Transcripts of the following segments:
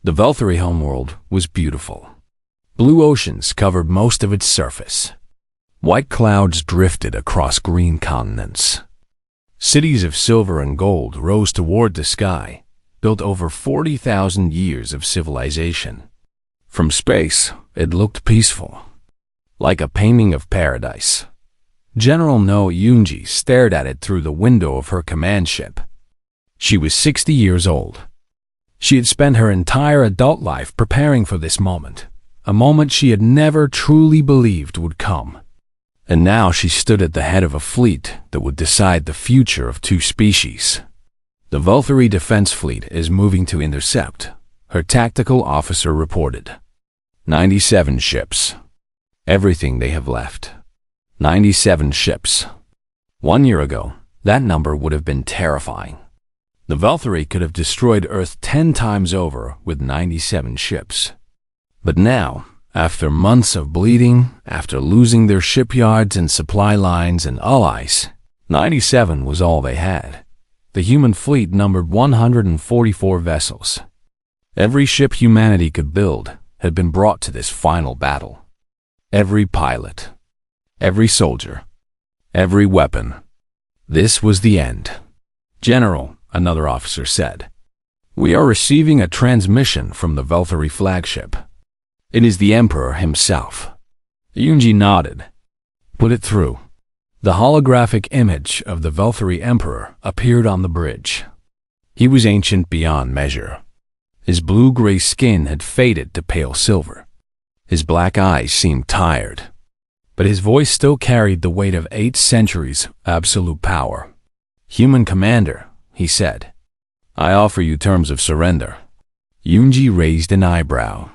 The Valkyrie homeworld was beautiful. Blue oceans covered most of its surface. White clouds drifted across green continents. Cities of silver and gold rose toward the sky, built over 40,000 years of civilization. From space, it looked peaceful, like a painting of paradise. General No Yunji stared at it through the window of her command ship. She was 60 years old. She had spent her entire adult life preparing for this moment, a moment she had never truly believed would come. And now she stood at the head of a fleet that would decide the future of two species. The Valkyrie Defense Fleet is moving to intercept, her tactical officer reported. 97 ships. Everything they have left. 97 ships. 1 year ago, that number would have been terrifying. The Valkyrie could have destroyed Earth 10 times over with 97 ships. But now, after months of bleeding, after losing their shipyards and supply lines and allies, 97 was all they had. The human fleet numbered 144 vessels. Every ship humanity could build had been brought to this final battle. Every pilot, every soldier, every weapon. This was the end. General, another officer said, "We are receiving a transmission from the Valkyrie flagship. It is the Emperor himself." Yunji nodded. "Put it through." The holographic image of the Valkyrie Emperor appeared on the bridge. He was ancient beyond measure. His blue-gray skin had faded to pale silver. His black eyes seemed tired, but his voice still carried the weight of 8 centuries absolute power. "Human commander," he said, "I offer you terms of surrender." Yunji raised an eyebrow.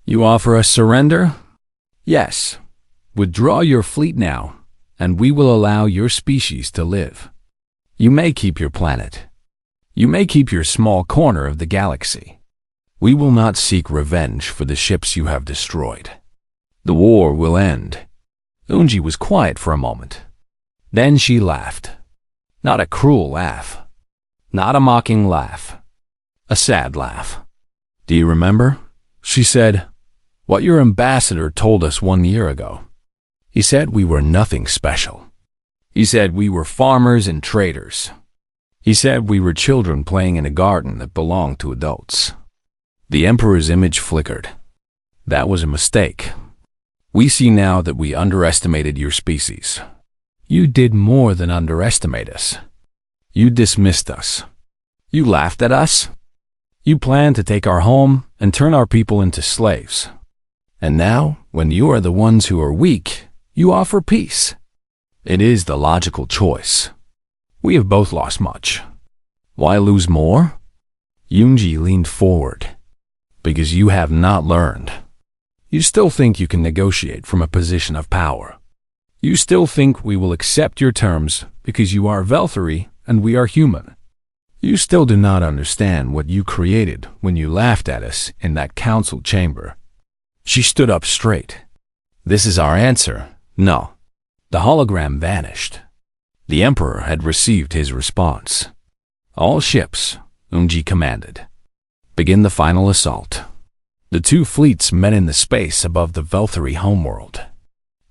"You offer us surrender?" "Yes. Withdraw your fleet now, and we will allow your species to live. You may keep your planet. You may keep your small corner of the galaxy. We will not seek revenge for the ships you have destroyed. The war will end." Yunji was quiet for a moment. Then she laughed. Not a cruel laugh. Not a mocking laugh. A sad laugh. "Do you remember," she said, "what your ambassador told us 1 year ago? He said we were nothing special. He said we were farmers and traders. He said we were children playing in a garden that belonged to adults." The Emperor's image flickered. "That was a mistake. We see now that we underestimated your species. You did more than underestimate us. You dismissed us. You laughed at us. You planned to take our home and turn our people into slaves. And now, when you are the ones who are weak, you offer peace. It is the logical choice. We have both lost much. Why lose more?" Yunji leaned forward. "Because you have not learned. You still think you can negotiate from a position of power. You still think we will accept your terms because you are Valkyrie and we are human. You still do not understand what you created when you laughed at us in that council chamber." She stood up straight. "This is our answer. No." The hologram vanished. The Emperor had received his response. "All ships," Yunji commanded. "Begin the final assault." The two fleets met in the space above the Valkyrie homeworld.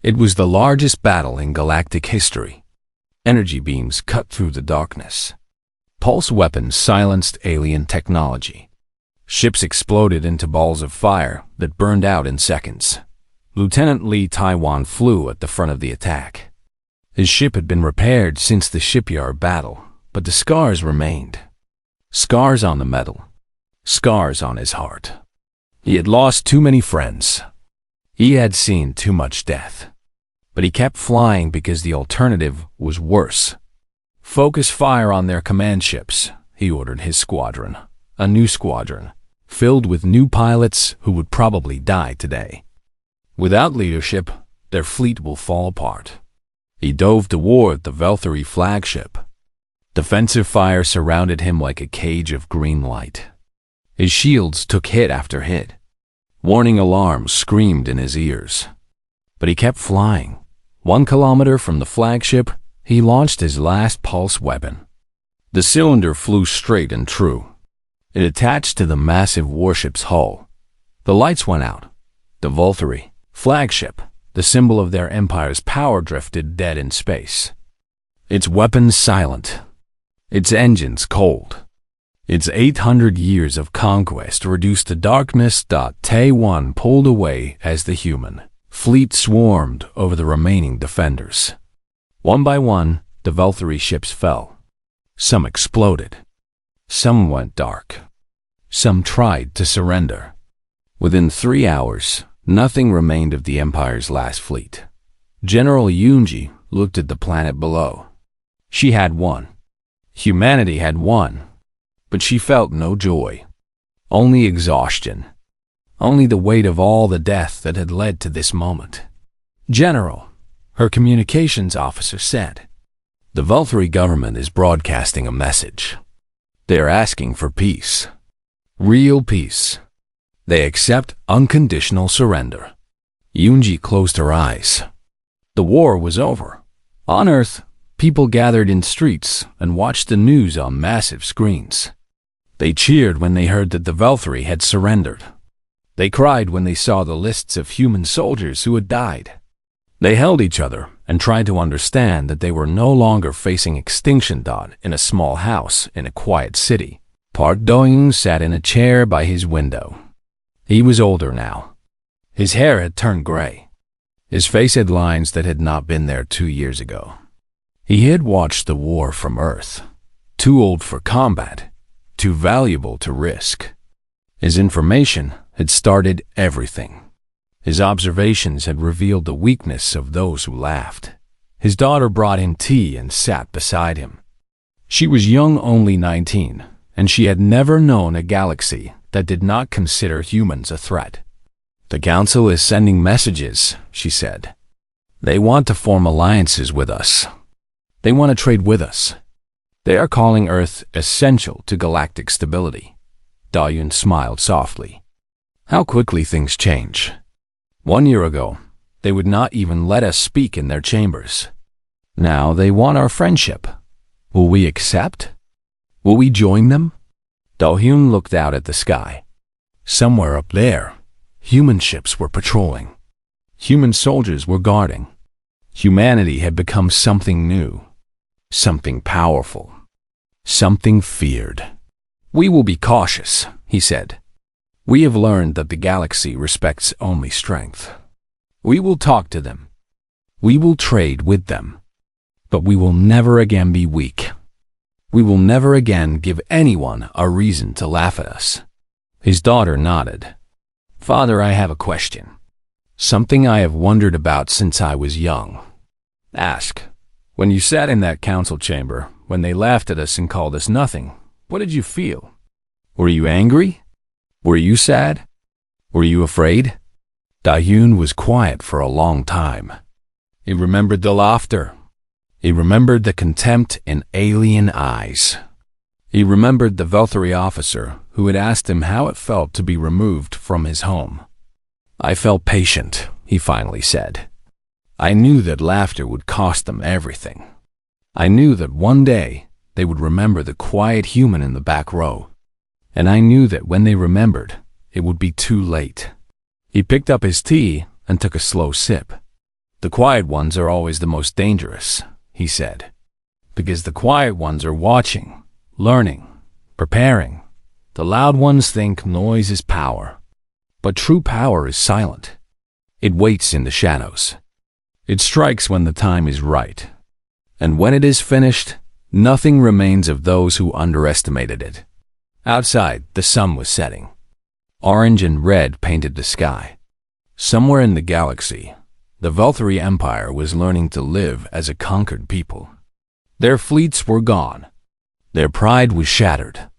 It was the largest battle in galactic history. Energy beams cut through the darkness. Pulse weapons silenced alien technology. Ships exploded into balls of fire that burned out in seconds. Lieutenant Lee Taiwan flew at the front of the attack. His ship had been repaired since the shipyard battle, but the scars remained. Scars on the metal. Scars on his heart. He had lost too many friends. He had seen too much death. But he kept flying because the alternative was worse. "Focus fire on their command ships," he ordered his squadron. A new squadron, filled with new pilots who would probably die today. Without leadership, their fleet will fall apart. He dove toward the Valkyrie flagship. Defensive fire surrounded him like a cage of green light. His shields took hit after hit. Warning alarms screamed in his ears. But he kept flying. 1 kilometer from the flagship, he launched his last pulse weapon. The cylinder flew straight and true. It attached to the massive warship's hull. The lights went out. The Vulturi, flagship, the symbol of their empire's power, drifted dead in space. Its weapons silent. Its engines cold. Its 800 years of conquest reduced to darkness. T1 pulled away as the human fleet swarmed over the remaining defenders. One by one, the Vulturi ships fell. Some exploded. Some went dark. Some tried to surrender. Within 3 hours, nothing remained of the Empire's last fleet. General Yunji looked at the planet below. She had won. Humanity had won. But she felt no joy. Only exhaustion. Only the weight of all the death that had led to this moment. "General," her communications officer said, "the Vulturi government is broadcasting a message. They are asking for peace. Real peace. They accept unconditional surrender." Yunji closed her eyes. The war was over. On Earth, people gathered in streets and watched the news on massive screens. They cheered when they heard that the Vulturi had surrendered. They cried when they saw the lists of human soldiers who had died. They held each other and tried to understand that they were no longer facing extinction. In a small house in a quiet city, Park Do-young sat in a chair by his window. He was older now. His hair had turned gray. His face had lines that had not been there 2 years ago. He had watched the war from Earth. Too old for combat, too valuable to risk. His information had started everything. His observations had revealed the weakness of those who laughed. His daughter brought him tea and sat beside him. She was young, only 19, and she had never known a galaxy that did not consider humans a threat. "The Council is sending messages," she said. "They want to form alliances with us. They want to trade with us. They are calling Earth essential to galactic stability." Do-young smiled softly. How quickly things change. 1 year ago, they would not even let us speak in their chambers. Now they want our friendship. Will we accept? Will we join them? Do-young looked out at the sky. Somewhere up there, human ships were patrolling. Human soldiers were guarding. Humanity had become something new, something powerful, something feared. "We will be cautious," he said. "We have learned that the galaxy respects only strength. We will talk to them. We will trade with them. But we will never again be weak. We will never again give anyone a reason to laugh at us." His daughter nodded. "Father, I have a question. Something I have wondered about since I was young." "Ask. When you sat in that council chamber, when they laughed at us and called us nothing, what did you feel? Were you angry? Were you sad? Were you afraid?" Do-young was quiet for a long time. He remembered the laughter. He remembered the contempt in alien eyes. He remembered the Vulturi officer who had asked him how it felt to be removed from his home. "I felt patient," he finally said. "I knew that laughter would cost them everything. I knew that one day they would remember the quiet human in the back row. And I knew that when they remembered, it would be too late." He picked up his tea and took a slow sip. "The quiet ones are always the most dangerous," he said. "Because the quiet ones are watching, learning, preparing. The loud ones think noise is power. But true power is silent. It waits in the shadows. It strikes when the time is right. And when it is finished, nothing remains of those who underestimated it." Outside, the sun was setting. Orange and red painted the sky. Somewhere in the galaxy, the Vulturi Empire was learning to live as a conquered people. Their fleets were gone. Their pride was shattered.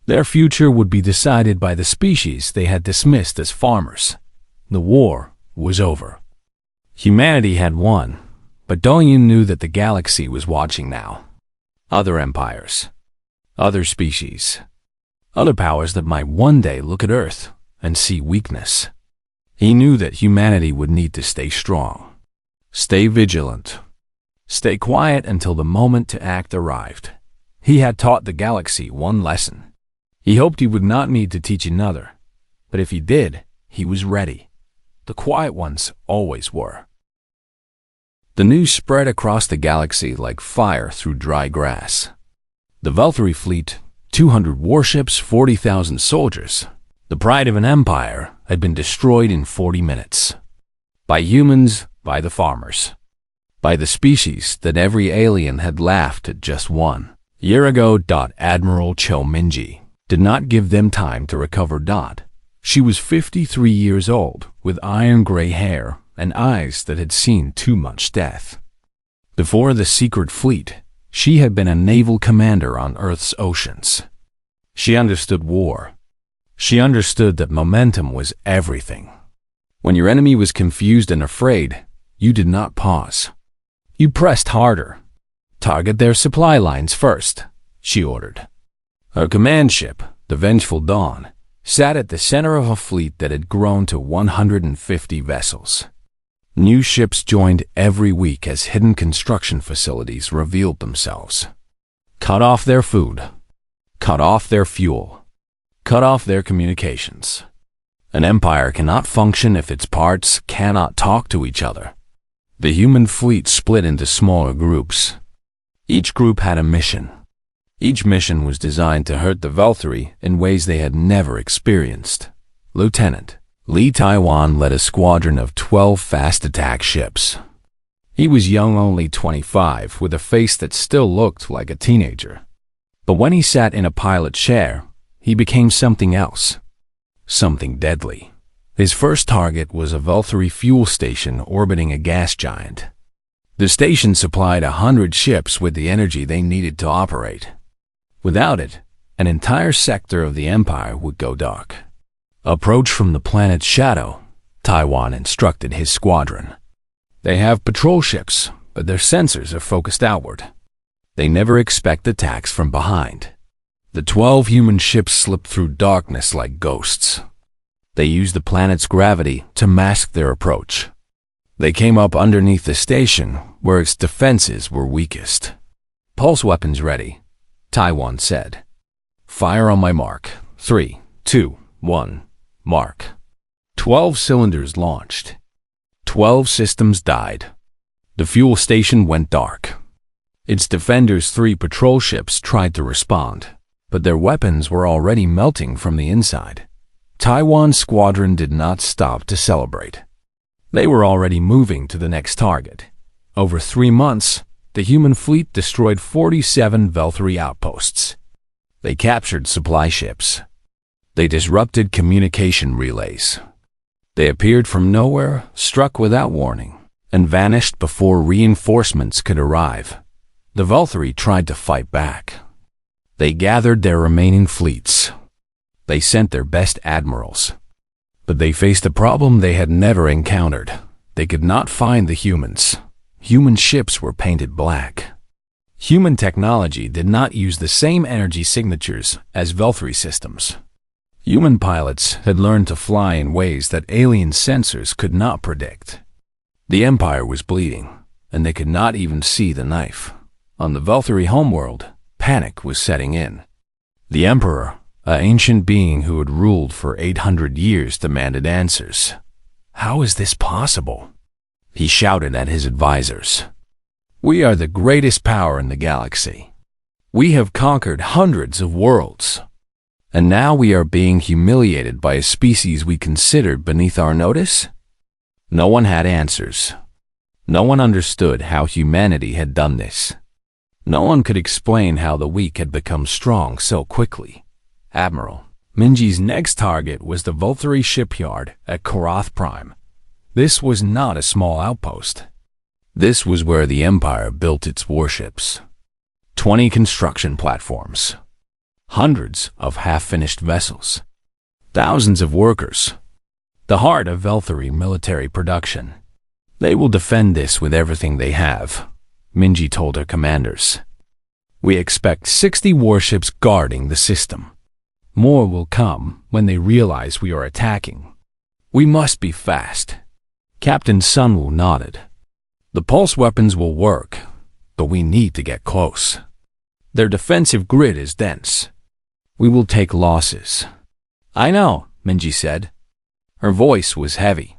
Their future would be decided by the species they had dismissed as farmers. The war was over. Humanity had won, but Do-young knew that the galaxy was watching now. Other empires, other species, other powers that might one day look at Earth and see weakness. He knew that humanity would need to stay strong, stay vigilant, stay quiet until the moment to act arrived. He had taught the galaxy one lesson. He hoped he would not need to teach another, but if he did, he was ready. The quiet ones always were. The news spread across the galaxy like fire through dry grass. The Valkyrie fleet, 200 warships, 40,000 soldiers, the pride of an empire, had been destroyed in 40 minutes. By humans, by the farmers. By the species that every alien had laughed at just 1 year ago. Admiral Cho Minji did not give them time to recover. She was 53 years old, with iron gray hair and eyes that had seen too much death. Before the secret fleet, she had been a naval commander on Earth's oceans. She understood war. She understood that momentum was everything. When your enemy was confused and afraid, you did not pause. You pressed harder. Target their supply lines first, she ordered. Her command ship, the Vengeful Dawn, sat at the center of a fleet that had grown to 150 vessels. New ships joined every week as hidden construction facilities revealed themselves. Cut off their food. Cut off their fuel. Cut off their communications. An empire cannot function if its parts cannot talk to each other. The human fleet split into smaller groups. Each group had a mission. Each mission was designed to hurt the Valkyrie in ways they had never experienced. Lieutenant Lee Taiwan led a squadron of 12 fast attack ships. He was young, only 25, with a face that still looked like a teenager. But when he sat in a pilot chair, he became something else. Something deadly. His first target was a Valkyrie fuel station orbiting a gas giant. The station supplied 100 ships with the energy they needed to operate. Without it, an entire sector of the empire would go dark. Approach from the planet's shadow, Taiwan instructed his squadron. They have patrol ships, but their sensors are focused outward. They never expect attacks from behind. The 12 human ships slipped through darkness like ghosts. They used the planet's gravity to mask their approach. They came up underneath the station, where its defenses were weakest. Pulse weapons ready, Taiwan said. Fire on my mark. 3, 2, 1, mark. 12 cylinders launched. 12 systems died. The fuel station went dark. Its defenders' 3 patrol ships tried to respond, but their weapons were already melting from the inside. Taiwan's squadron did not stop to celebrate. They were already moving to the next target. Over 3 months, the human fleet destroyed 47 Valkyrie outposts. They captured supply ships. They disrupted communication relays. They appeared from nowhere, struck without warning, and vanished before reinforcements could arrive. The Valkyrie tried to fight back. They gathered their remaining fleets. They sent their best admirals. But they faced a problem they had never encountered. They could not find the humans. Human ships were painted black. Human technology did not use the same energy signatures as Valkyrie systems. Human pilots had learned to fly in ways that alien sensors could not predict. The Empire was bleeding, and they could not even see the knife. On the Valkyrie homeworld, panic was setting in. The Emperor, an ancient being who had ruled for 800 years, demanded answers. How is this possible? He shouted at his advisors. We are the greatest power in the galaxy. We have conquered hundreds of worlds. And now we are being humiliated by a species we considered beneath our notice? No one had answers. No one understood how humanity had done this. No one could explain how the weak had become strong so quickly. Admiral Minji's next target was the Valkyrie shipyard at Korath Prime. This was not a small outpost. This was where the Empire built its warships. 20 construction platforms. Hundreds of half-finished vessels. Thousands of workers. The heart of Valkyrie military production. They will defend this with everything they have, Minji told her commanders. We expect 60 warships guarding the system. More will come when they realize we are attacking. We must be fast. Captain Sunwoo nodded. The pulse weapons will work, but we need to get close. Their defensive grid is dense. We will take losses. I know, Minji said. Her voice was heavy.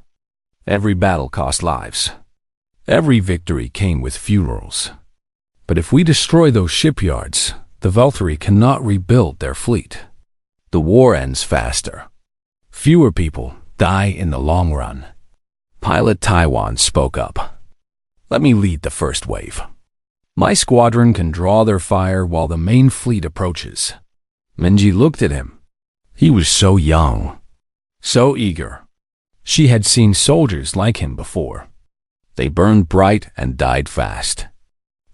Every battle cost lives. Every victory came with funerals. But if we destroy those shipyards, the Valkyrie cannot rebuild their fleet. The war ends faster. Fewer people die in the long run. Pilot Taiwan spoke up. Let me lead the first wave. My squadron can draw their fire while the main fleet approaches. Minji looked at him. He was so young, so eager. She had seen soldiers like him before. They burned bright and died fast.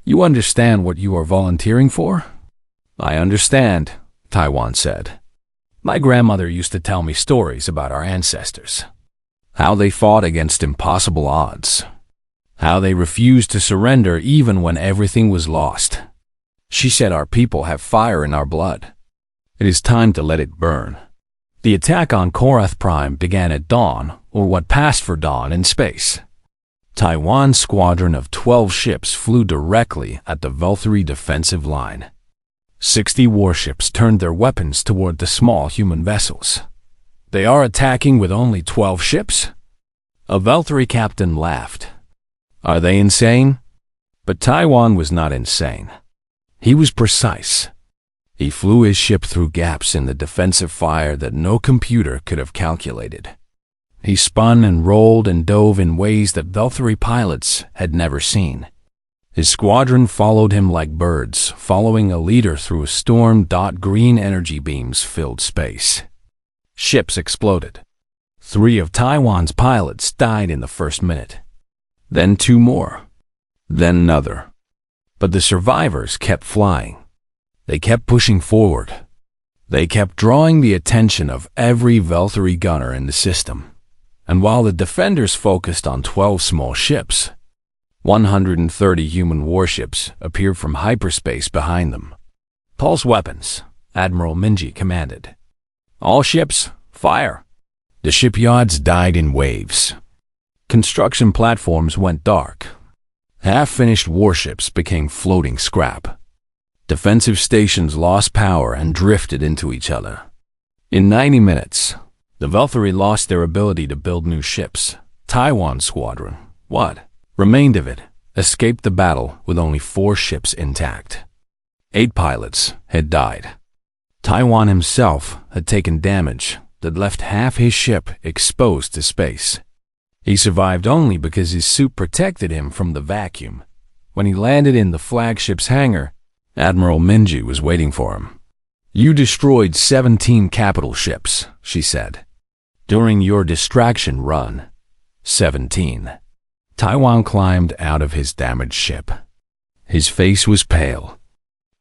You understand what you are volunteering for? I understand, Taiwan said. My grandmother used to tell me stories about our ancestors. How they fought against impossible odds. How they refused to surrender even when everything was lost. She said our people have fire in our blood. It is time to let it burn. The attack on Korath Prime began at dawn, or what passed for dawn in space. Taiwan's squadron of 12 ships flew directly at the Valkyrie defensive line. 60 warships turned their weapons toward the small human vessels. They are attacking with only 12 ships? A Valkyrie captain laughed. Are they insane? But Taiwan was not insane. He was precise. He flew his ship through gaps in the defensive fire that no computer could have calculated. He spun and rolled and dove in ways that Valkyrie pilots had never seen. His squadron followed him like birds, following a leader through a storm. Green energy beams filled space. Ships exploded. 3 of Taiwan's pilots died in the first minute. Then 2 more. Then another. But the survivors kept flying. They kept pushing forward. They kept drawing the attention of every Valkyrie gunner in the system. And while the defenders focused on 12 small ships, 130 human warships appeared from hyperspace behind them. Pulse weapons, Admiral Minji commanded. All ships, fire. The shipyards died in waves. Construction platforms went dark. Half-finished warships became floating scrap. Defensive stations lost power and drifted into each other. In 90 minutes, the Valkyrie lost their ability to build new ships. Taiwan's squadron, what remained of it, escaped the battle with only 4 ships intact. 8 pilots had died. Taiwan himself had taken damage that left half his ship exposed to space. He survived only because his suit protected him from the vacuum. When he landed in the flagship's hangar, Admiral Minji was waiting for him. You destroyed 17 capital ships, she said. During your distraction run. 17. Taiwan climbed out of his damaged ship. His face was pale.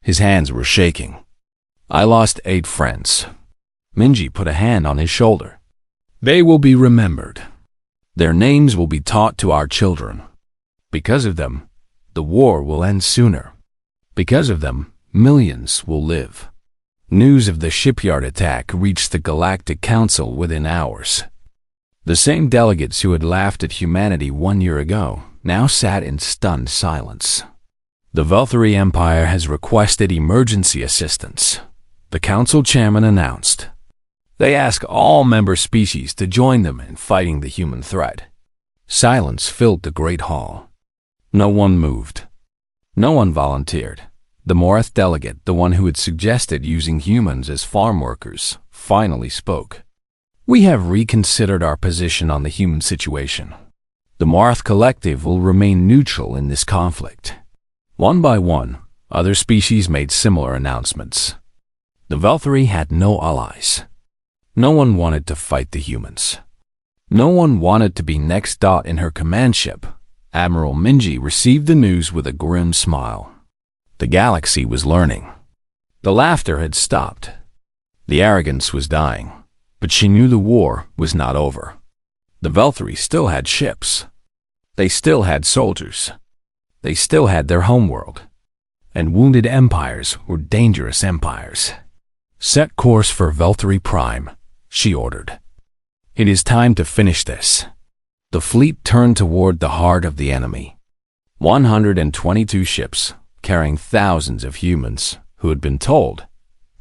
His hands were shaking. I lost 8 friends. Minji put a hand on his shoulder. They will be remembered. Their names will be taught to our children. Because of them, the war will end sooner. Because of them, millions will live. News of the shipyard attack reached the Galactic Council within hours. The same delegates who had laughed at humanity 1 year ago now sat in stunned silence. The Valkyrie Empire has requested emergency assistance, the council chairman announced. They ask all member species to join them in fighting the human threat. Silence filled the great hall. No one moved. No one volunteered. The Morath delegate, the one who had suggested using humans as farm workers, finally spoke. We have reconsidered our position on the human situation. The Morath Collective will remain neutral in this conflict. One by one, other species made similar announcements. The Valkyrie had no allies. No one wanted to fight the humans. No one wanted to be next. In her command ship, Admiral Minji received the news with a grim smile. The galaxy was learning. The laughter had stopped. The arrogance was dying. But she knew the war was not over. The Valkyrie still had ships. They still had soldiers. They still had their homeworld. And wounded empires were dangerous empires. Set course for Valkyrie Prime, she ordered. It is time to finish this. The fleet turned toward the heart of the enemy. 122 ships, carrying thousands of humans who had been told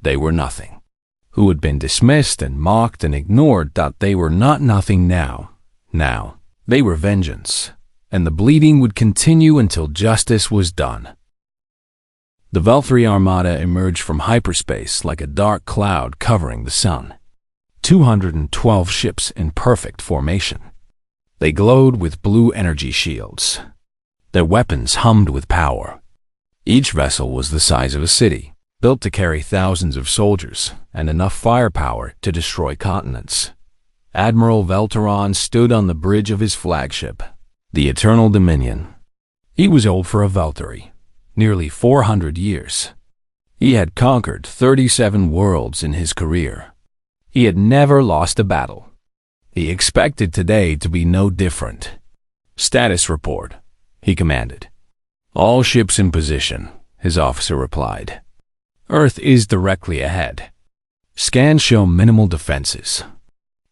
they were nothing. who had been dismissed and mocked and ignored, thought they were not nothing now. Now, they were vengeance, and the bleeding would continue until justice was done. The Valkyrie Armada emerged from hyperspace like a dark cloud covering the sun. 212 ships in perfect formation. They glowed with blue energy shields. Their weapons hummed with power. Each vessel was the size of a city, built to carry thousands of soldiers and enough firepower to destroy continents. Admiral Velteron stood on the bridge of his flagship, the Eternal Dominion. He was old for a Valkyrie, nearly 400 years. He had conquered 37 worlds in his career. He had never lost a battle. He expected today to be no different. "Status report," he commanded. "All ships in position," his officer replied. "Earth is directly ahead. Scans show minimal defenses.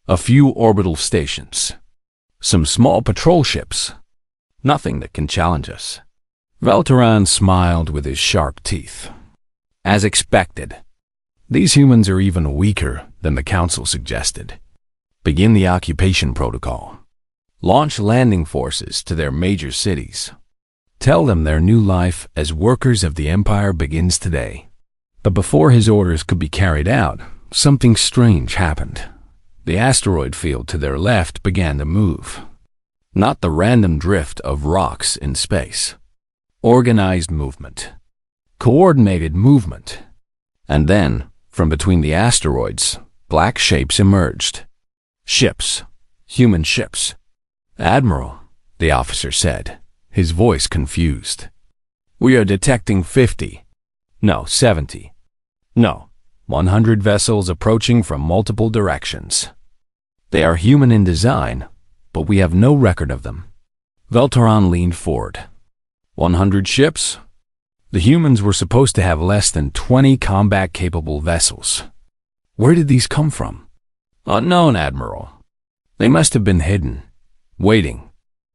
A few orbital stations. Some small patrol ships. Nothing that can challenge us." Velteron smiled with his sharp teeth. "As expected. These humans are even weaker than the Council suggested. Begin the occupation protocol. Launch landing forces to their major cities. Tell them their new life as workers of the Empire begins today." But before his orders could be carried out, something strange happened. The asteroid field to their left began to move. Not the random drift of rocks in space. Organized movement. Coordinated movement. And then, from between the asteroids, black shapes emerged. Ships. Human ships. "Admiral," the officer said, his voice confused. "We are detecting 50. No, 70. No, 100 vessels approaching from multiple directions. They are human in design, but we have no record of them." Velteron leaned forward. 100 ships? The humans were supposed to have less than 20 combat-capable vessels. Where did these come from? "Unknown, Admiral. They must have been hidden, waiting."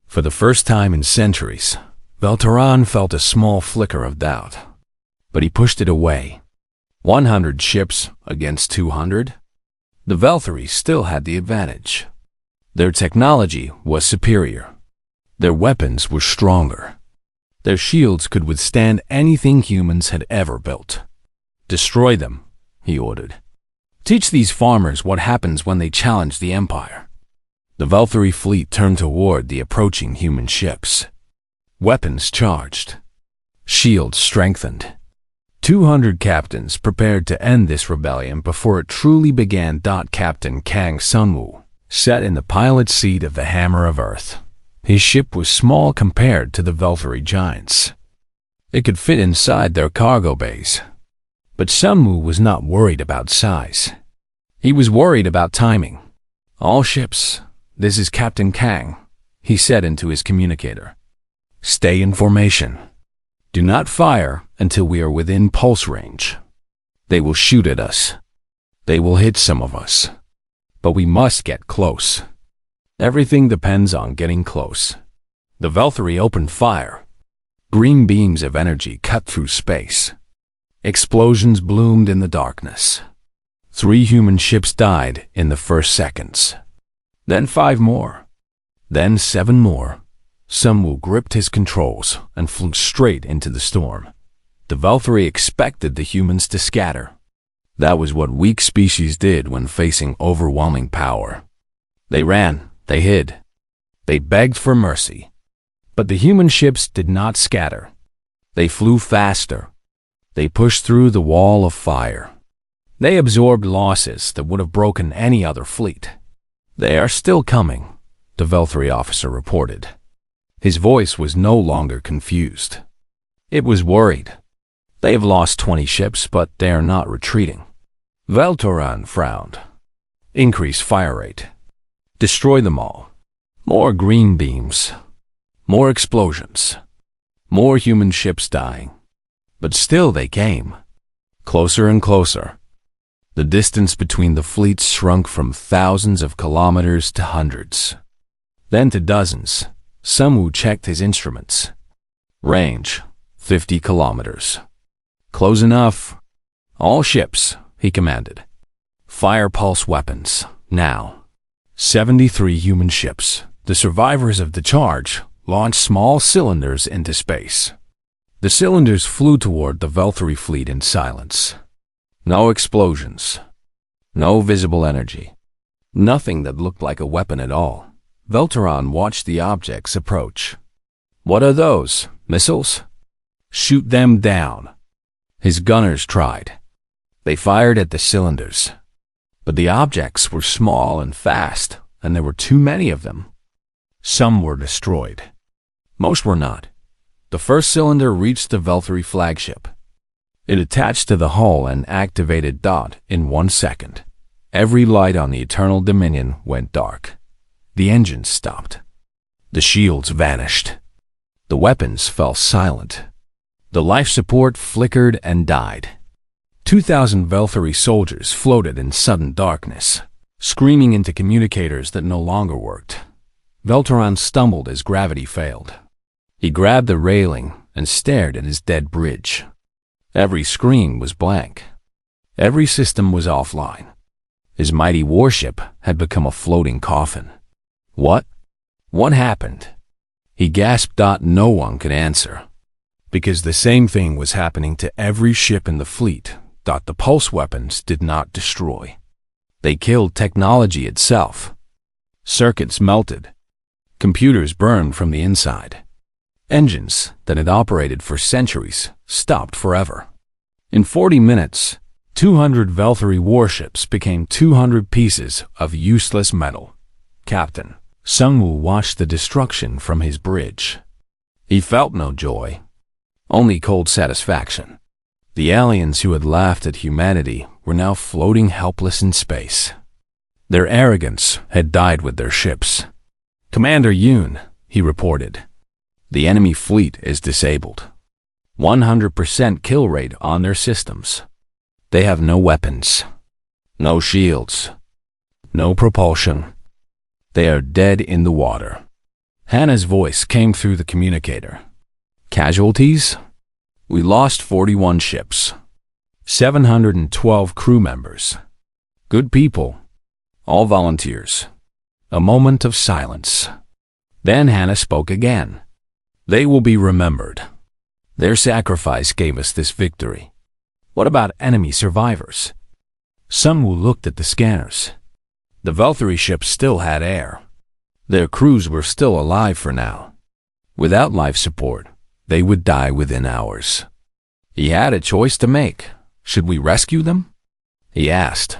For the first time in centuries, Velteron felt a small flicker of doubt, but he pushed it away. 100 ships against 200? The Valkyries still had the advantage. Their technology was superior. Their weapons were stronger. Their shields could withstand anything humans had ever built. "Destroy them," he ordered. "Teach these farmers what happens when they challenge the Empire." The Valkyrie fleet turned toward the approaching human ships. Weapons charged. Shields strengthened. 200 captains prepared to end this rebellion before it truly began. Captain Kang Sunwoo sat in the pilot's seat of the Hammer of Earth. His ship was small compared to the Valkyrie giants. It could fit inside their cargo bays. But Sunwoo was not worried about size. He was worried about timing. "All ships, this is Captain Kang," he said into his communicator. "Stay in formation. Do not fire until we are within pulse range. They will shoot at us. They will hit some of us. But we must get close. Everything depends on getting close." The Valkyrie opened fire. Green beams of energy cut through space. Explosions bloomed in the darkness. 3 human ships died in the first seconds. Then 5 more. Then 7 more. Sunwoo gripped his controls and flew straight into the storm. The Valkyrie expected the humans to scatter. That was what weak species did when facing overwhelming power. They ran, they hid, they begged for mercy. But the human ships did not scatter. They flew faster. They pushed through the wall of fire. They absorbed losses that would have broken any other fleet. "They are still coming," the Valkyrie officer reported. His voice was no longer confused. It was worried. "They have lost 20 ships, but they are not retreating." Velteron frowned. "Increase fire rate. Destroy them all. More green beams. More explosions. More human ships dying." But still they came. Closer and closer. The distance between the fleets shrunk from thousands of kilometers to hundreds. Then to dozens. Sunwoo checked his instruments. Range, 50 kilometers. "Close enough. All ships," he commanded. Fire pulse weapons, now. 73 human ships, the survivors of the charge, launched small cylinders into space. The cylinders flew toward the Veltari fleet in silence. No explosions. No visible energy. Nothing that looked like a weapon at all. Veltaron watched the objects approach. What are those? Missiles? Shoot them down. His gunners tried. They fired at the cylinders. But the objects were small and fast, and there were too many of them. Some were destroyed. Most were not. The first cylinder reached the Veltari flagship. It attached to the hull and activated DOT in 1 second. Every light on the Eternal Dominion went dark. The engines stopped. The shields vanished. The weapons fell silent. The life support flickered and died. 2,000 Veltari soldiers floated in sudden darkness, screaming into communicators that no longer worked. Veltaron stumbled as gravity failed. He grabbed the railing and stared at his dead bridge. Every screen was blank. Every system was offline. His mighty warship had become a floating coffin. What? What happened? He gasped. No one could answer. Because the same thing was happening to every ship in the fleet. The pulse weapons did not destroy. They killed technology itself. Circuits melted. Computers burned from the inside. Engines that had operated for centuries stopped forever. In 40 minutes, 200 Veltari warships became 200 pieces of useless metal. Captain Sungwoo watched the destruction from his bridge. He felt no joy, only cold satisfaction. The aliens who had laughed at humanity were now floating helpless in space. Their arrogance had died with their ships. Commander Yoon, he reported, the enemy fleet is disabled. 100% kill rate on their systems. They have no weapons, no shields, no propulsion. They are dead in the water. Hannah's voice came through the communicator. Casualties? We lost 41 ships, 712 crew members. Good people, all volunteers. A moment of silence. Then Hannah spoke again. They will be remembered. Their sacrifice gave us this victory. What about enemy survivors? Sunwoo looked at the scanners. The Veltari ships still had air. Their crews were still alive for now. Without life support, they would die within hours. He had a choice to make. Should we rescue them? He asked.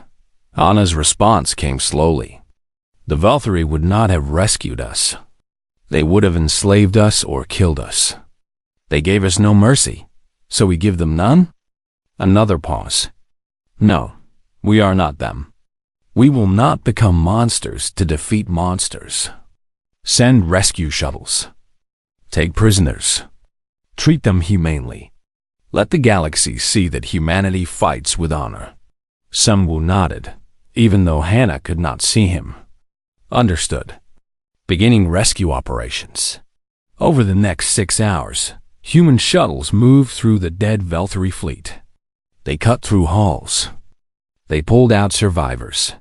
Anna's response came slowly. The Veltari would not have rescued us. They would have enslaved us or killed us. They gave us no mercy, so we give them none? Another pause. No, we are not them. We will not become monsters to defeat monsters. Send rescue shuttles. Take prisoners. Treat them humanely. Let the galaxy see that humanity fights with honor. Sunwoo nodded, even though Hannah could not see him. Understood. Beginning rescue operations. Over the next 6 hours, human shuttles moved through the dead Veltari fleet. They cut through hulls. They pulled out survivors.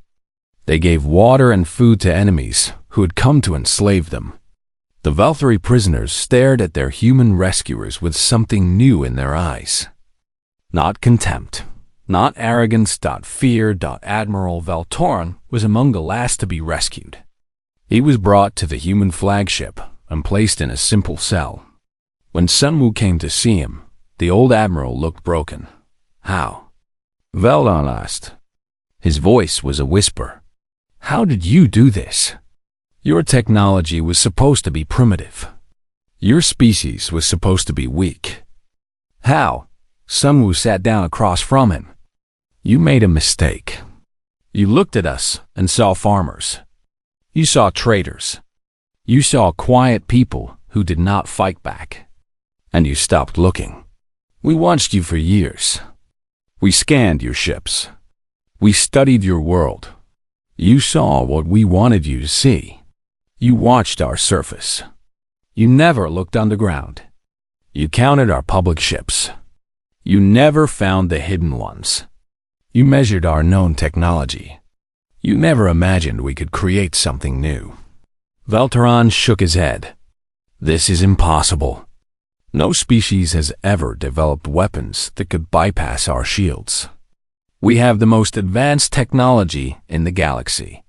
They gave water and food to enemies who had come to enslave them. The Veltari prisoners stared at their human rescuers with something new in their eyes. Not contempt, not arrogance. Fear. Admiral Veltoran was among the last to be rescued. He was brought to the human flagship and placed in a simple cell. When Sunwoo came to see him, the old admiral looked broken. How? Veldon asked. His voice was a whisper. How did you do this? Your technology was supposed to be primitive. Your species was supposed to be weak. How? Sunwoo sat down across from him. You made a mistake. You looked at us and saw farmers. You saw traitors. You saw quiet people who did not fight back. And you stopped looking. We watched you for years. We scanned your ships. We studied your world. You saw what we wanted you to see. You watched our surface. You never looked underground. You counted our public ships. You never found the hidden ones. You measured our known technology. You never imagined we could create something new. Velteron shook his head. This is impossible. No species has ever developed weapons that could bypass our shields. We have the most advanced technology in the galaxy.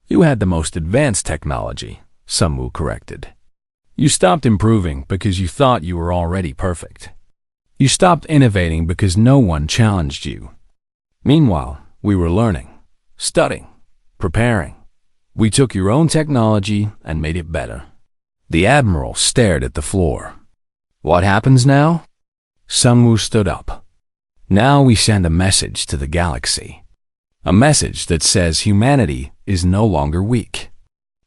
You had the most advanced technology, Sunwoo corrected. You stopped improving because you thought you were already perfect. You stopped innovating because no one challenged you. Meanwhile, we were learning, studying, preparing. We took your own technology and made it better. The Admiral stared at the floor. What happens now? Sunwoo stood up. Now we send a message to the galaxy. A message that says humanity is no longer weak.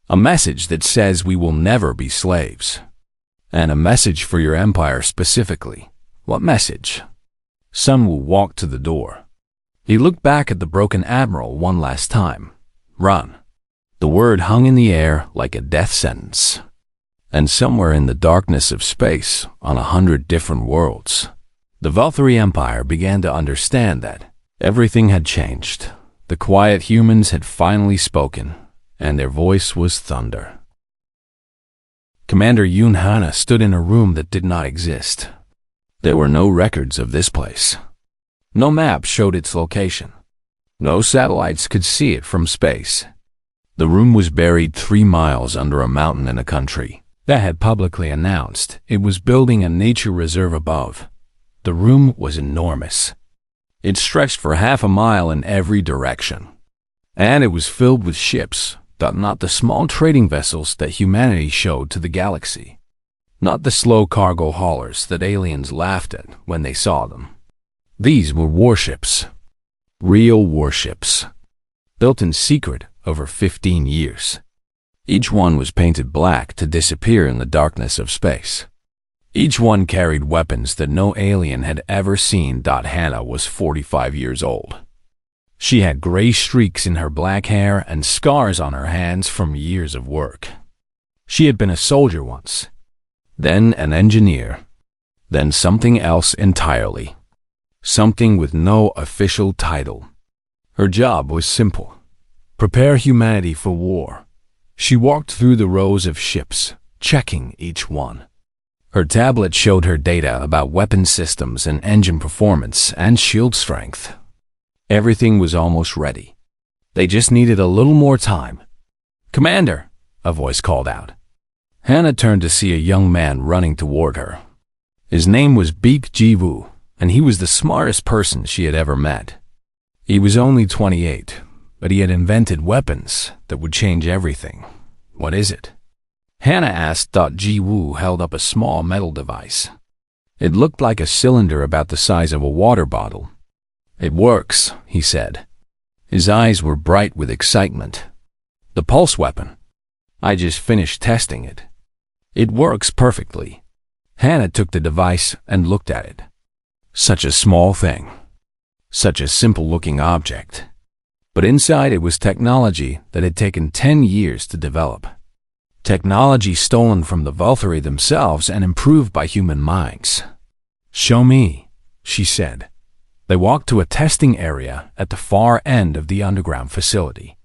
A message that says we will never be slaves. And a message for your empire specifically. What message? Sunwoo walked to the door. He looked back at the broken Admiral one last time. Run. The word hung in the air like a death sentence. And somewhere in the darkness of space, on 100 different worlds, the Valkyrie Empire began to understand that everything had changed. The quiet humans had finally spoken, and their voice was thunder. Commander Yoon Hana stood in a room that did not exist. There were no records of this place. No map showed its location. No satellites could see it from space. The room was buried 3 miles under a mountain in a country that had publicly announced it was building a nature reserve above. The room was enormous. It stretched for half a mile in every direction. And it was filled with ships, not the small trading vessels that humanity showed to the galaxy. Not the slow cargo haulers that aliens laughed at when they saw them. These were warships. Real warships. Built in secret over 15 years. Each one was painted black to disappear in the darkness of space. Each one carried weapons that no alien had ever seen. Hannah was 45 years old. She had gray streaks in her black hair and scars on her hands from years of work. She had been a soldier once, then an engineer, then something else entirely. Something with no official title. Her job was simple. Prepare humanity for war. She walked through the rows of ships, checking each one. Her tablet showed her data about weapon systems and engine performance and shield strength. Everything was almost ready. They just needed a little more time. "Commander," a voice called out. Hannah turned to see a young man running toward her. His name was Baek Ji-woo, and he was the smartest person she had ever met. He was only 28, but he had invented weapons that would change everything. "What is it?" Hannah asked. Ji-woo held up a small metal device. It looked like a cylinder about the size of a water bottle. "It works," he said. His eyes were bright with excitement. "The pulse weapon. I just finished testing it. It works perfectly." Hannah took the device and looked at it. Such a small thing. Such a simple-looking object. But inside it was technology that had taken 10 years to develop. Technology stolen from the Valkyrie themselves and improved by human minds. "Show me," she said. They walked to a testing area at the far end of the underground facility.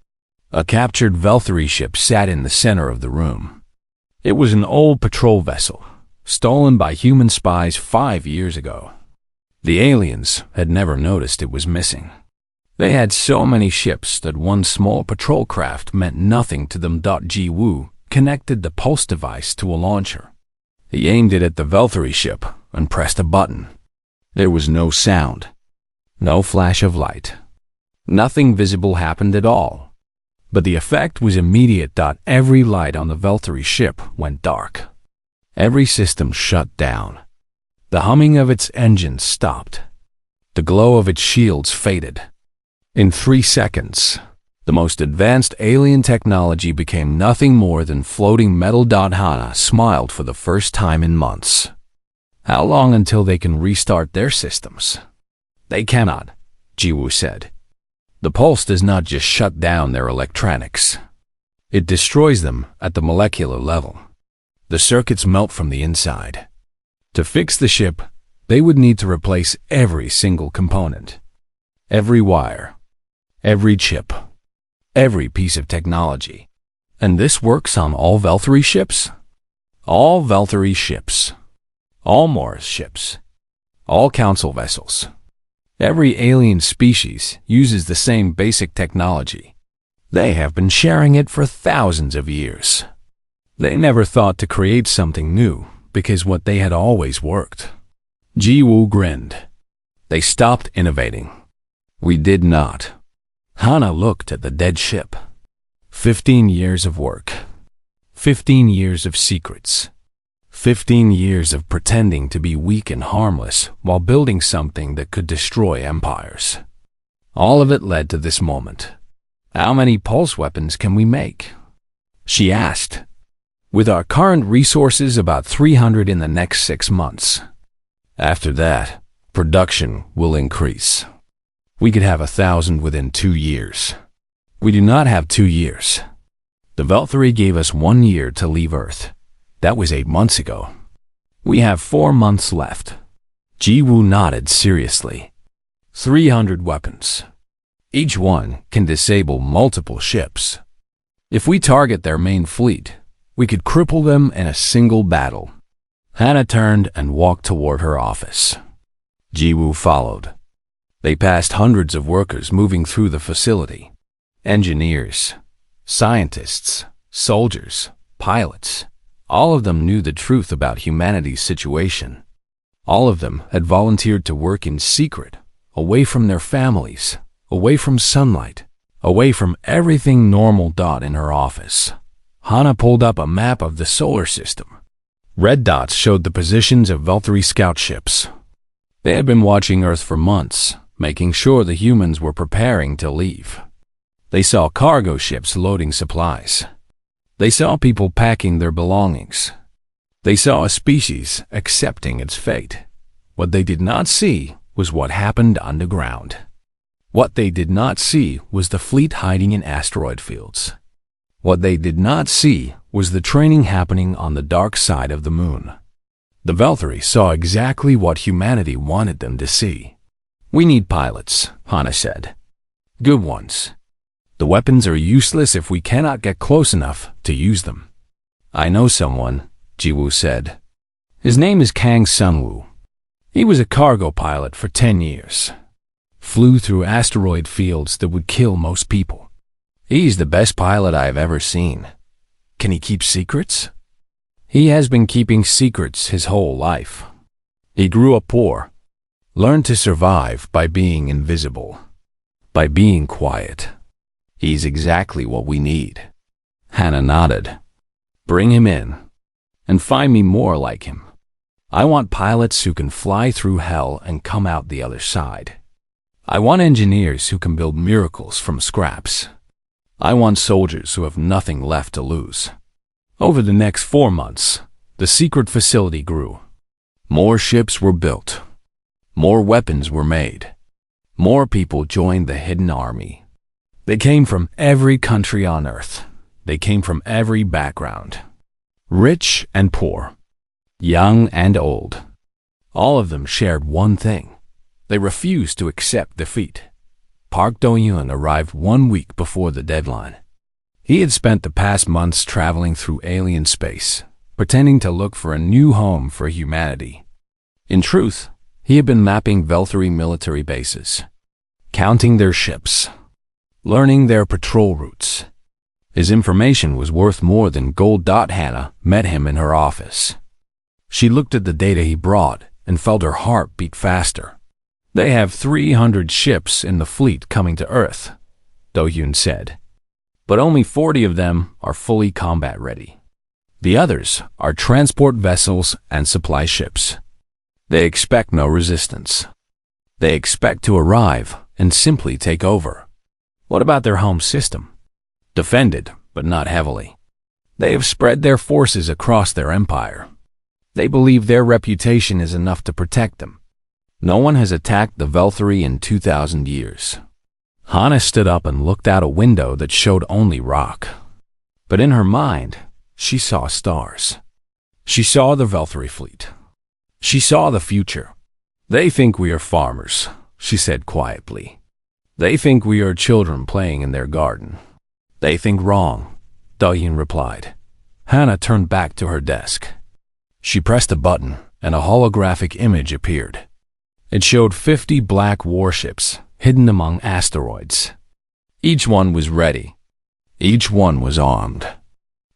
A captured Valkyrie ship sat in the center of the room. It was an old patrol vessel, stolen by human spies 5 years ago. The aliens had never noticed it was missing. They had so many ships that one small patrol craft meant nothing to them. Ji-woo connected the pulse device to a launcher. He aimed it at the Valkyrie ship and pressed a button. There was no sound, no flash of light. Nothing visible happened at all. But the effect was immediate. Every light on the Valkyrie ship went dark. Every system shut down. The humming of its engines stopped. The glow of its shields faded. In 3 seconds, the most advanced alien technology became nothing more than floating metal. Hana smiled for the first time in months. How long until they can restart their systems? "They cannot," Ji-woo said. "The pulse does not just shut down their electronics. It destroys them at the molecular level. The circuits melt from the inside. To fix the ship, they would need to replace every single component. Every wire, every chip, every piece of technology. And this works on all Valkyrie ships? All Valkyrie ships. All Mars ships. All Council vessels. Every alien species uses the same basic technology. They have been sharing it for thousands of years. They never thought to create something new because what they had always worked. Jiwoo grinned. They stopped innovating. We did not. Hana looked at the dead ship. 15 years of work. 15 years of secrets. 15 years of pretending to be weak and harmless while building something that could destroy empires. All of it led to this moment. How many pulse weapons can we make? She asked. With our current resources, about 300 in the next 6 months. After that, production will increase. We could have 1,000 within 2 years. We do not have 2 years. The Valkyrie gave us 1 year to leave Earth. That was 8 months ago. We have 4 months left. Jiwoo nodded seriously. 300 weapons. Each one can disable multiple ships. If we target their main fleet, we could cripple them in a single battle. Hana turned and walked toward her office. Jiwoo followed. They passed hundreds of workers moving through the facility. Engineers, scientists, soldiers, pilots. All of them knew the truth about humanity's situation. All of them had volunteered to work in secret, away from their families, away from sunlight, away from everything normal. In her office, Hana pulled up a map of the solar system. Red dots showed the positions of Valkyrie scout ships. They had been watching Earth for months, making sure the humans were preparing to leave. They saw cargo ships loading supplies. They saw people packing their belongings. They saw a species accepting its fate. What they did not see was what happened underground. What they did not see was the fleet hiding in asteroid fields. What they did not see was the training happening on the dark side of the moon. The Valkyrie saw exactly what humanity wanted them to see. We need pilots, Hana said. Good ones. The weapons are useless if we cannot get close enough to use them. I know someone, Jiwoo said. His name is Kang Sunwoo. He was a cargo pilot for 10 years. Flew through asteroid fields that would kill most people. He's the best pilot I have ever seen. Can he keep secrets? He has been keeping secrets his whole life. He grew up poor, learned to survive by being invisible, by being quiet. He's exactly what we need. Hana nodded. Bring him in, and find me more like him. I want pilots who can fly through hell and come out the other side. I want engineers who can build miracles from scraps. I want soldiers who have nothing left to lose. Over the next 4 months, the secret facility grew. More ships were built. More weapons were made. More people joined the hidden army. They came from every country on Earth. They came from every background. Rich and poor. Young and old. All of them shared one thing. They refused to accept defeat. Park Do-hyun arrived 1 week before the deadline. He had spent the past months traveling through alien space, pretending to look for a new home for humanity. In truth, he had been mapping Valkyrie military bases, counting their ships, learning their patrol routes. His information was worth more than gold. Hana met him in her office. She looked at the data he brought and felt her heart beat faster. They have 300 ships in the fleet coming to Earth, Do-hyun said. But only 40 of them are fully combat ready. The others are transport vessels and supply ships. They expect no resistance. They expect to arrive and simply take over. What about their home system? Defended, but not heavily. They have spread their forces across their empire. They believe their reputation is enough to protect them. No one has attacked the Valkyrie in 2,000 years. Hana stood up and looked out a window that showed only rock. But in her mind, she saw stars. She saw the Valkyrie fleet. She saw the future. They think we are farmers, she said quietly. They think we are children playing in their garden. They think wrong, Dahyun replied. Hannah turned back to her desk. She pressed a button, and a holographic image appeared. It showed 50 black warships hidden among asteroids. Each one was ready. Each one was armed.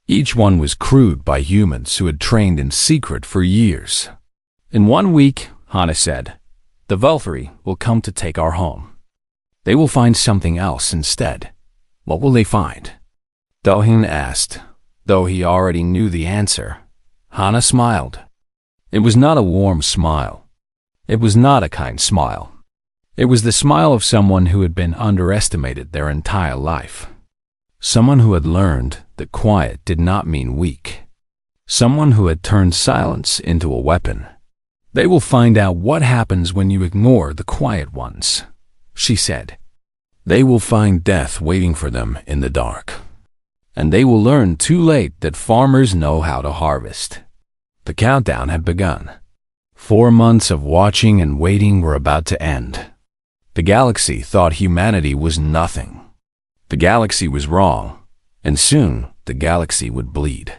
Each one was crewed by humans who had trained in secret for years. In 1 week, Hannah said, the Valkyrie will come to take our home. They will find something else instead. What will they find? Dahyun asked, though he already knew the answer. Hannah smiled. It was not a warm smile. It was not a kind smile. It was the smile of someone who had been underestimated their entire life. Someone who had learned that quiet did not mean weak. Someone who had turned silence into a weapon. They will find out what happens when you ignore the quiet ones, she said. They will find death waiting for them in the dark. And they will learn too late that farmers know how to harvest. The countdown had begun. 4 months of watching and waiting were about to end. The galaxy thought humanity was nothing. The galaxy was wrong, and soon the galaxy would bleed.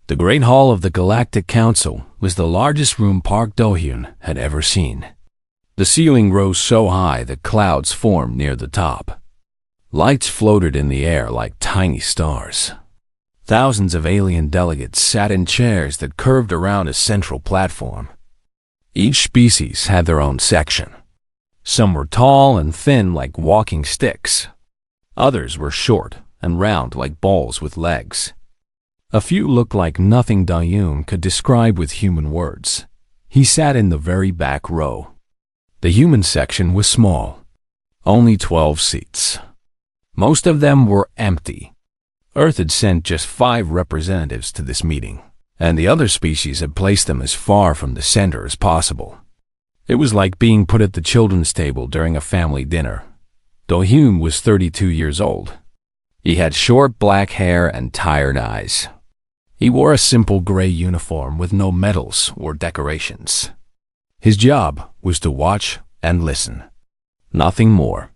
The Great Hall of the Galactic Council was the largest room Park Do-hyun had ever seen. The ceiling rose so high that clouds formed near the top. Lights floated in the air like tiny stars. Thousands of alien delegates sat in chairs that curved around a central platform. Each species had their own section. Some were tall and thin like walking sticks. Others were short and round like balls with legs. A few looked like nothing Dahyun could describe with human words. He sat in the very back row. The human section was small. Only 12 seats. Most of them were empty. Earth had sent just 5 representatives to this meeting, and the other species had placed them as far from the center as possible. It was like being put at the children's table during a family dinner. Do-hyun was 32 years old. He had short black hair and tired eyes. He wore a simple gray uniform with no medals or decorations. His job was to watch and listen. Nothing more.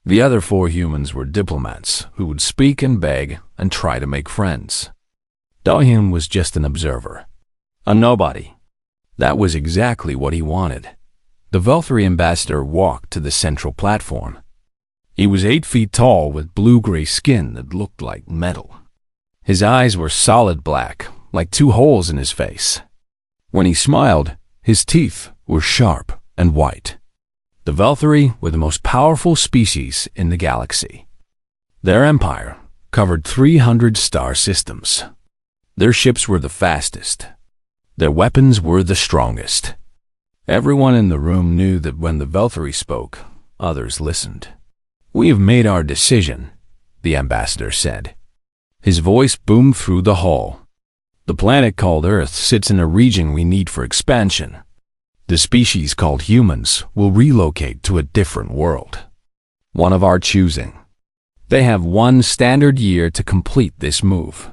The other 4 humans were diplomats who would speak and beg and try to make friends. Do-hyun was just an observer. A nobody. That was exactly what he wanted. The Valkyrie ambassador walked to the central platform. He was 8 feet tall with blue-gray skin that looked like metal. His eyes were solid black, like 2 holes in his face. When he smiled, his teeth were sharp and white. The Valkyrie were the most powerful species in the galaxy. Their empire covered 300 star systems. Their ships were the fastest. Their weapons were the strongest. Everyone in the room knew that when the Valkyrie spoke, others listened. "We have made our decision," the ambassador said. His voice boomed through the hall. "The planet called Earth sits in a region we need for expansion. The species called humans will relocate to a different world. One of our choosing. They have 1 standard year to complete this move."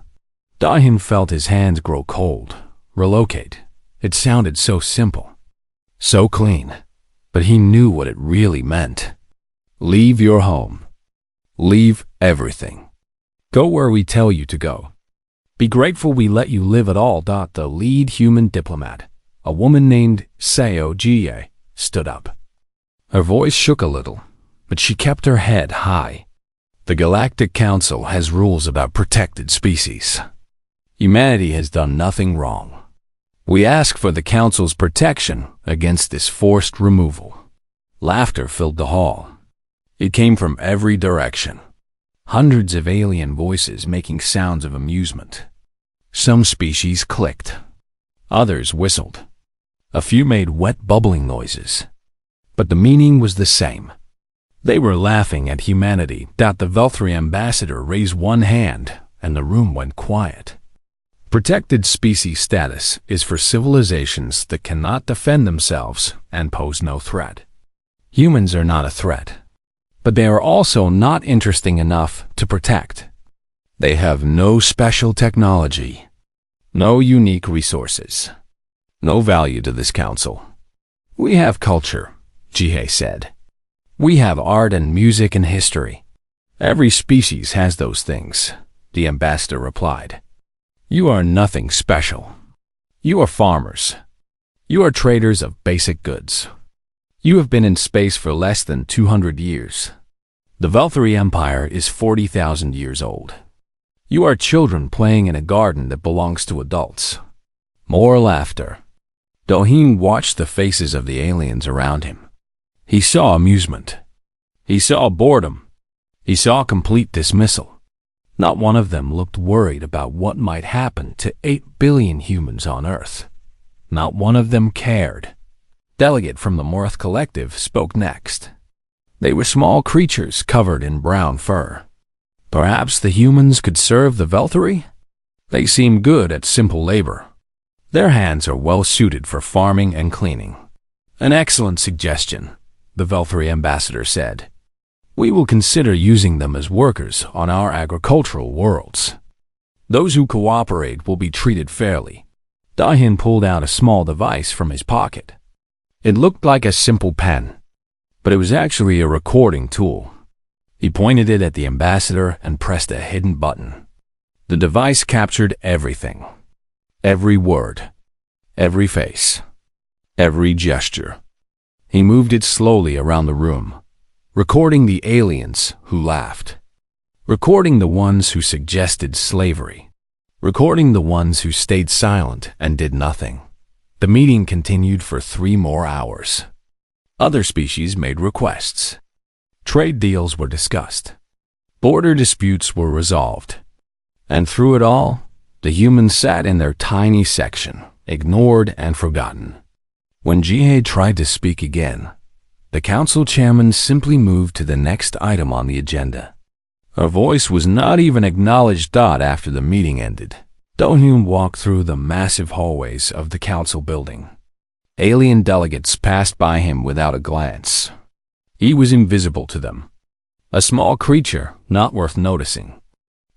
Do-hyun felt his hands grow cold. Relocate. It sounded so simple. So clean. But he knew what it really meant. Leave your home. Leave everything. Go where we tell you to go. Be grateful we let you live at all. The lead human diplomat, a woman named Seo Jie, stood up. Her voice shook a little, but she kept her head high. The Galactic Council has rules about protected species. Humanity has done nothing wrong. We ask for the Council's protection against this forced removal. Laughter filled the hall. It came from every direction. Hundreds of alien voices making sounds of amusement. Some species clicked. Others whistled. A few made wet bubbling noises. But the meaning was the same. They were laughing at humanity. The Valkyrie ambassador raised one hand, and the room went quiet. Protected species status is for civilizations that cannot defend themselves and pose no threat. Humans are not a threat, but they are also not interesting enough to protect. They have no special technology, no unique resources, no value to this council. We have culture, Jihei said. We have art and music and history. Every species has those things, the ambassador replied. You are nothing special. You are farmers. You are traders of basic goods. You have been in space for less than 200 years. The Velthari Empire is 40,000 years old. You are children playing in a garden that belongs to adults. More laughter. Doheen watched the faces of the aliens around him. He saw amusement. He saw boredom. He saw complete dismissal. Not one of them looked worried about what might happen to 8 billion humans on Earth. Not one of them cared. Delegate from the Morth Collective spoke next. They were small creatures covered in brown fur. Perhaps the humans could serve the Velthari? They seem good at simple labor. Their hands are well suited for farming and cleaning. An excellent suggestion, the Velthari ambassador said. We will consider using them as workers on our agricultural worlds. Those who cooperate will be treated fairly. Dahin pulled out a small device from his pocket. It looked like a simple pen, but it was actually a recording tool. He pointed it at the ambassador and pressed a hidden button. The device captured everything. Every word. Every face. Every gesture. He moved it slowly around the room, recording the aliens who laughed, recording the ones who suggested slavery, recording the ones who stayed silent and did nothing. The meeting continued for 3 more hours. Other species made requests. Trade deals were discussed. Border disputes were resolved. And through it all, the humans sat in their tiny section, ignored and forgotten. When Jihei tried to speak again, the council chairman simply moved to the next item on the agenda. Her voice was not even acknowledged after the meeting ended. Dohyun walked through the massive hallways of the council building. Alien delegates passed by him without a glance. He was invisible to them. A small creature not worth noticing.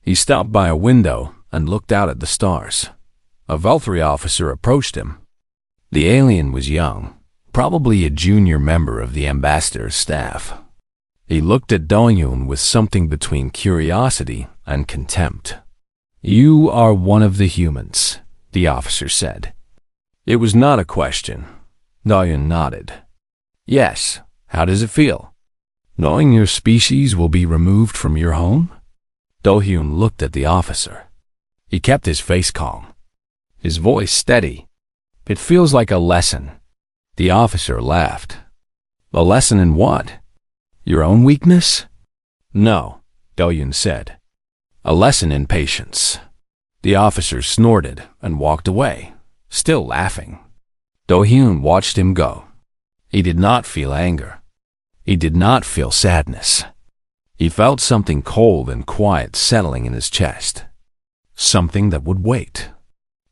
He stopped by a window and looked out at the stars. A Velthari officer approached him. The alien was young, probably a junior member of the ambassador's staff. He looked at Dohyun with something between curiosity and contempt. You are one of the humans, the officer said. It was not a question. Dohyun nodded. Yes, how does it feel? Knowing your species will be removed from your home? Dohyun looked at the officer. He kept his face calm, his voice steady. It feels like a lesson. The officer laughed. A lesson in what? Your own weakness? No, Dohyun said. A lesson in patience. The officer snorted and walked away, still laughing. Dohyun watched him go. He did not feel anger. He did not feel sadness. He felt something cold and quiet settling in his chest. Something that would wait.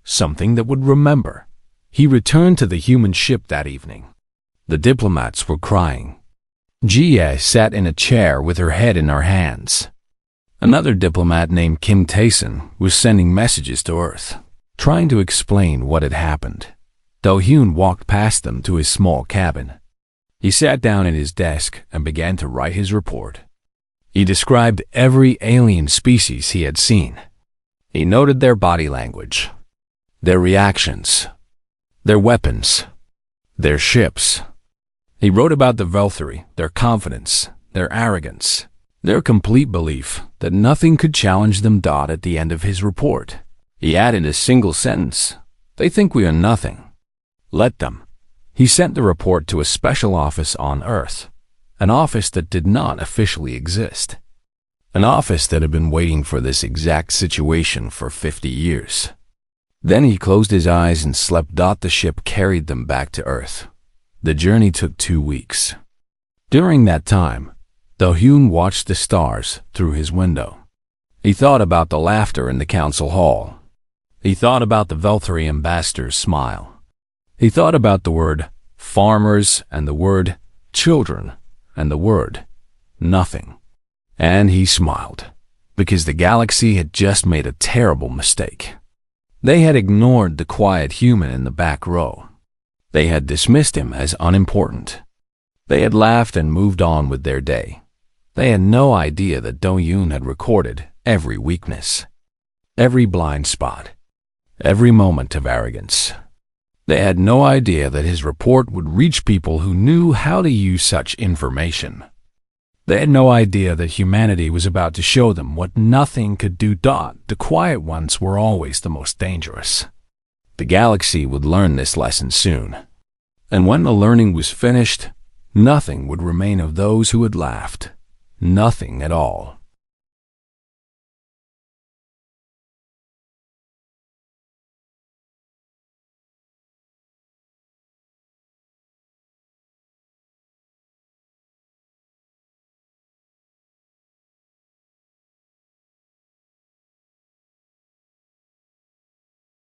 Something that would remember. He returned to the human ship that evening. The diplomats were crying. Jie sat in a chair with her head in her hands. Another diplomat named Kim Taeson was sending messages to Earth, trying to explain what had happened. Dohyun walked past them to his small cabin. He sat down at his desk and began to write his report. He described every alien species he had seen. He noted their body language, their reactions, their weapons, their ships. He wrote about the Velthari, their confidence, their arrogance, their complete belief that nothing could challenge them. At the end of his report, he added a single sentence. They think we are nothing. Let them. He sent the report to a special office on Earth, an office that did not officially exist, an office that had been waiting for this exact situation for 50 years. Then he closed his eyes and slept. The ship carried them back to Earth. The journey took 2 weeks. During that time, Dohyun watched the stars through his window. He thought about the laughter in the council hall. He thought about the Velthari ambassador's smile. He thought about the word farmers and the word children and the word nothing. And he smiled, because the galaxy had just made a terrible mistake. They had ignored the quiet human in the back row. They had dismissed him as unimportant. They had laughed and moved on with their day. They had no idea that Do-yoon had recorded every weakness, every blind spot, every moment of arrogance. They had no idea that his report would reach people who knew how to use such information. They had no idea that humanity was about to show them what nothing could do. The quiet ones were always the most dangerous. The galaxy would learn this lesson soon. And when the learning was finished, nothing would remain of those who had laughed. Nothing at all.